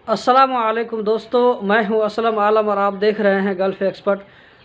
अस्सलामुअलैकुम दोस्तों, मैं हूं असलम आलम और आप देख रहे हैं गल्फ़ एक्सपर्ट।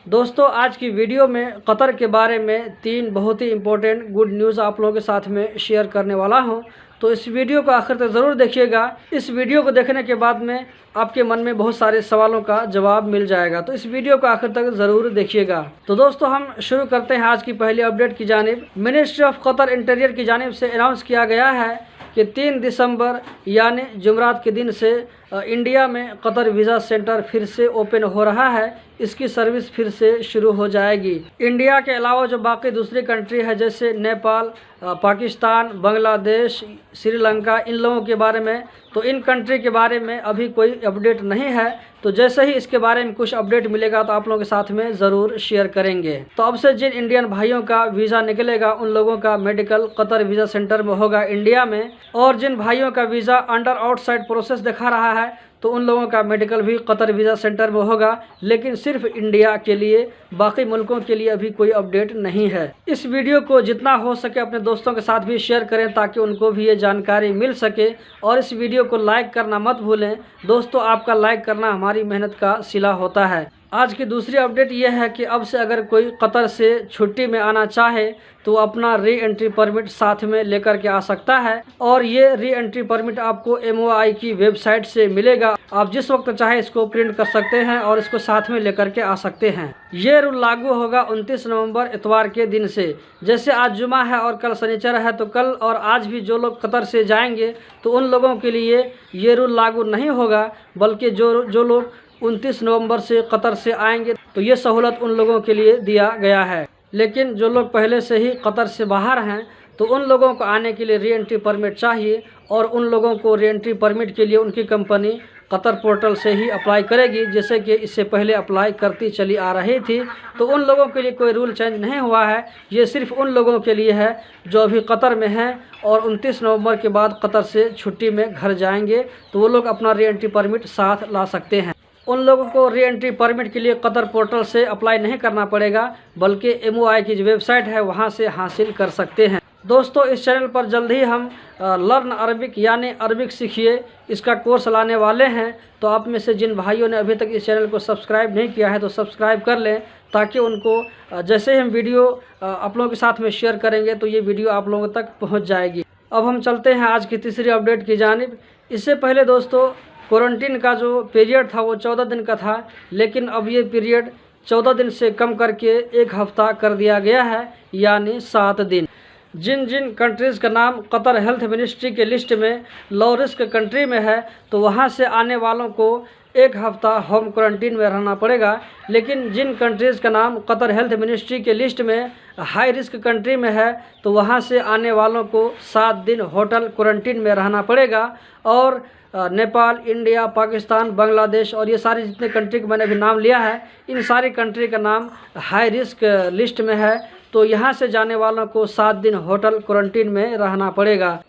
दोस्तों, आज की वीडियो में कतर के बारे में 3 बहुत ही इम्पोर्टेंट गुड न्यूज़ आप लोगों के साथ में शेयर करने वाला हूं। तो इस वीडियो को आखिर तक ज़रूर देखिएगा। इस वीडियो को देखने के बाद में आपके मन में बहुत सारे सवालों का जवाब मिल जाएगा, तो इस वीडियो को आखिर तक ज़रूर देखिएगा। तो दोस्तों, हम शुरू करते हैं आज की पहली अपडेट की जानिब। मिनिस्ट्री ऑफ कतर इंटीरियर की जानिब से अनाउंस किया गया है कि 3 दिसंबर यानी जुमरात के दिन से इंडिया में कतर वीज़ा सेंटर फिर से ओपन हो रहा है। इसकी सर्विस फिर से शुरू हो जाएगी। इंडिया के अलावा जो बाकी दूसरी कंट्री है जैसे नेपाल, पाकिस्तान, बांग्लादेश, श्रीलंका, इन लोगों के बारे में, तो इन कंट्री के बारे में अभी कोई अपडेट नहीं है। तो जैसे ही इसके बारे में कुछ अपडेट मिलेगा तो आप लोगों के साथ में ज़रूर शेयर करेंगे। तो अब से जिन इंडियन भाइयों का वीज़ा निकलेगा उन लोगों का मेडिकल कतर वीज़ा सेंटर में होगा इंडिया में, और जिन भाइयों का वीज़ा अंडर आउटसाइड प्रोसेस दिखा रहा है तो उन लोगों का मेडिकल भी कतर वीज़ा सेंटर में होगा, लेकिन सिर्फ इंडिया के लिए, बाकी मुल्कों के लिए अभी कोई अपडेट नहीं है। इस वीडियो को जितना हो सके अपने दोस्तों के साथ भी शेयर करें ताकि उनको भी ये जानकारी मिल सके, और इस वीडियो को लाइक करना मत भूलें। दोस्तों, आपका लाइक करना हमारी मेहनत का सिला होता है। आज की दूसरी अपडेट यह है कि अब से अगर कोई कतर से छुट्टी में आना चाहे तो अपना री एंट्री परमिट साथ में लेकर के आ सकता है, और ये री एंट्री परमिट आपको MOI की वेबसाइट से मिलेगा। आप जिस वक्त चाहे इसको प्रिंट कर सकते हैं और इसको साथ में लेकर के आ सकते हैं। ये रूल लागू होगा 29 नवंबर इतवार के दिन से। जैसे आज जुमा है और कल शनिचर है, तो कल और आज भी जो लोग कतर से जाएंगे तो उन लोगों के लिए ये रूल लागू नहीं होगा, बल्कि जो लोग 29 नवंबर से कतर से आएंगे तो ये सहूलत उन लोगों के लिए दिया गया है। लेकिन जो लोग पहले से ही कतर से बाहर हैं तो उन लोगों को आने के लिए री एंट्री परमिट चाहिए, और उन लोगों को री एंट्री परमिट के लिए उनकी कंपनी कतर पोर्टल से ही अप्लाई करेगी, जैसे कि इससे पहले अप्लाई करती चली आ रही थी। तो उन लोगों के लिए कोई रूल चेंज नहीं हुआ है। ये सिर्फ उन लोगों के लिए है जो अभी कतर में हैं और 29 नवंबर के बाद कतर से छुट्टी में घर जाएंगे, तो वो लोग अपना री एंट्री परमिट साथ ला सकते हैं। उन लोगों को री एंट्री परमिट के लिए कतर पोर्टल से अप्लाई नहीं करना पड़ेगा, बल्कि MOI की जो वेबसाइट है वहां से हासिल कर सकते हैं। दोस्तों, इस चैनल पर जल्द ही हम लर्न अरबिक यानी अरबिक सीखिए इसका कोर्स लाने वाले हैं। तो आप में से जिन भाइयों ने अभी तक इस चैनल को सब्सक्राइब नहीं किया है तो सब्सक्राइब कर लें, ताकि उनको जैसे ही हम वीडियो आप लोगों के साथ में शेयर करेंगे तो ये वीडियो आप लोगों तक पहुँच जाएगी। अब हम चलते हैं आज की तीसरी अपडेट की जानिब। इससे पहले दोस्तों, क्वारंटीन का जो पीरियड था वो 14 दिन का था, लेकिन अब ये पीरियड 14 दिन से कम करके 1 हफ्ता कर दिया गया है, यानी 7 दिन। जिन जिन कंट्रीज़ का नाम कतर हेल्थ मिनिस्ट्री के लिस्ट में लो रिस्क कंट्री में है, तो वहाँ से आने वालों को 1 हफ्ता होम क्वारंटीन में रहना पड़ेगा। लेकिन जिन कंट्रीज़ का नाम कतर हेल्थ मिनिस्ट्री के लिस्ट में हाई रिस्क कंट्री में है, तो वहाँ से आने वालों को 7 दिन होटल क्वारंटीन में रहना पड़ेगा। और नेपाल, इंडिया, पाकिस्तान, बांग्लादेश और ये सारी जितने कंट्री का मैंने अभी नाम लिया है, इन सारी कंट्री का नाम हाई रिस्क लिस्ट में है, तो यहाँ से जाने वालों को 7 दिन होटल क्वारंटीन में रहना पड़ेगा।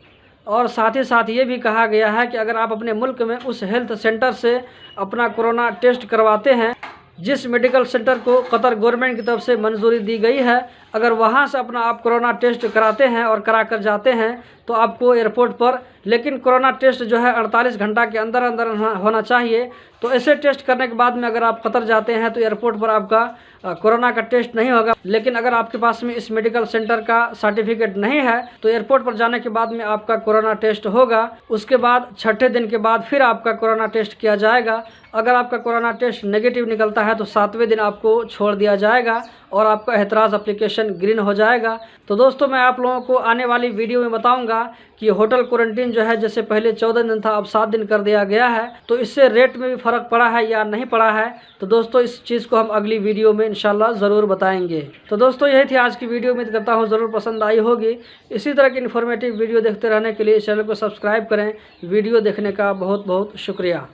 और साथ ही साथ ये भी कहा गया है कि अगर आप अपने मुल्क में उस हेल्थ सेंटर से अपना कोरोना टेस्ट करवाते हैं जिस मेडिकल सेंटर को कतर गवर्नमेंट की तरफ से मंजूरी दी गई है, अगर वहाँ से अपना आप कोरोना टेस्ट कराते हैं और करा कर जाते हैं तो आपको एयरपोर्ट पर, लेकिन कोरोना टेस्ट जो है 48 घंटा के अंदर अंदर होना चाहिए। तो ऐसे टेस्ट करने के बाद में अगर आप कतर जाते हैं तो एयरपोर्ट पर आपका कोरोना का टेस्ट नहीं होगा। लेकिन अगर आपके पास में इस मेडिकल सेंटर का सर्टिफिकेट नहीं है तो एयरपोर्ट पर जाने के बाद में आपका कोरोना टेस्ट होगा। उसके बाद 6ठे दिन के बाद फिर आपका कोरोना टेस्ट किया जाएगा। अगर आपका कोरोना टेस्ट नेगेटिव निकलता है तो 7वें दिन आपको छोड़ दिया जाएगा और आपका एतराज़ एप्लीकेशन ग्रीन हो जाएगा। तो दोस्तों, मैं आप लोगों को आने वाली वीडियो में बताऊंगा कि होटल क्वारंटीन जो है, जैसे पहले 14 दिन था अब 7 दिन कर दिया गया है, तो इससे रेट में भी फ़र्क पड़ा है या नहीं पड़ा है। तो दोस्तों, इस चीज़ को हम अगली वीडियो में इंशाल्लाह ज़रूर बताएंगे। तो दोस्तों, यही थी आज की वीडियो। उम्मीद करता हूँ ज़रूर पसंद आई होगी। इसी तरह की इन्फॉर्मेटिव वीडियो देखते रहने के लिए इस चैनल को सब्सक्राइब करें। वीडियो देखने का बहुत बहुत शुक्रिया।